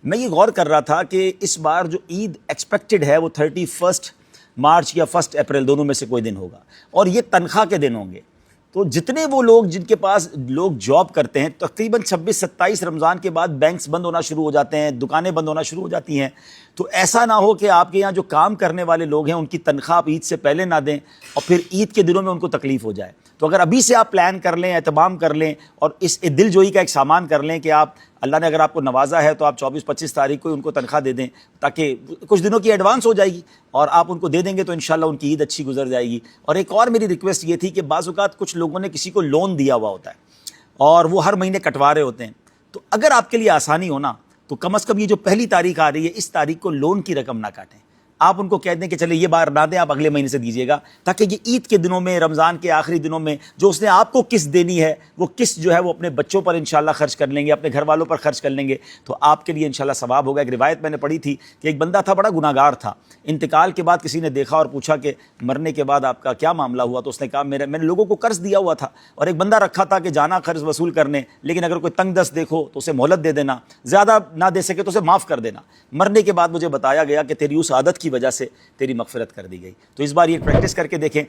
میں یہ غور کر رہا تھا کہ اس بار جو عید ایکسپیکٹڈ ہے وہ 31 مارچ یا 1 اپریل دونوں میں سے کوئی دن ہوگا، اور یہ تنخواہ کے دن ہوں گے۔ تو جتنے وہ لوگ جن کے پاس لوگ جاب کرتے ہیں، تقریباً 26-27 رمضان کے بعد بینکس بند ہونا شروع ہو جاتے ہیں، دکانیں بند ہونا شروع ہو جاتی ہیں، تو ایسا نہ ہو کہ آپ کے یہاں جو کام کرنے والے لوگ ہیں ان کی تنخواہ آپ عید سے پہلے نہ دیں اور پھر عید کے دنوں میں ان کو تکلیف ہو جائے۔ تو اگر ابھی سے آپ پلان کر لیں، اہتمام کر لیں اور اس دل جوئی کا ایک سامان کر لیں کہ آپ اللہ نے اگر آپ کو نوازا ہے تو آپ 24-25 تاریخ کو ان کو تنخواہ دے دیں، تاکہ کچھ دنوں کی ایڈوانس ہو جائے گی اور آپ ان کو دے دیں گے تو انشاءاللہ ان کی عید اچھی گزر جائے گی۔ اور ایک اور میری ریکویسٹ یہ تھی کہ بعض اوقات کچھ لوگوں نے کسی کو لون دیا ہوا ہوتا ہے اور وہ ہر مہینے کٹوا رہے ہوتے ہیں، تو اگر آپ کے لیے آسانی ہونا تو کم از کم یہ جو پہلی تاریخ آ رہی ہے اس تاریخ کو لون کی رقم نہ کاٹیں، آپ ان کو کہہ دیں کہ چلے یہ بار نہ دیں، آپ اگلے مہینے سے دیجیے گا، تاکہ یہ عید کے دنوں میں، رمضان کے آخری دنوں میں جو اس نے آپ کو قسط دینی ہے وہ قسط جو ہے وہ اپنے بچوں پر انشاءاللہ خرچ کر لیں گے، اپنے گھر والوں پر خرچ کر لیں گے، تو آپ کے لیے انشاءاللہ ثواب ہوگا۔ ایک روایت میں نے پڑھی تھی کہ ایک بندہ تھا، بڑا گناہگار تھا، انتقال کے بعد کسی نے دیکھا اور پوچھا کہ مرنے کے بعد آپ کا کیا معاملہ ہوا، تو اس نے کہا میں نے لوگوں کو قرض دیا ہوا تھا اور ایک بندہ رکھا تھا کہ جانا قرض وصول کرنے، لیکن اگر کوئی تنگ دست دیکھو تو اسے مہلت دے دینا، زیادہ نہ دے سکے تو اسے معاف کر دینا، مرنے کے بعد مجھے بتایا گیا کہ تیری اس عادت کی وجہ سے تیری مغفرت کر دی گئی۔ تو اس بار یہ پریکٹس کر کے دیکھیں۔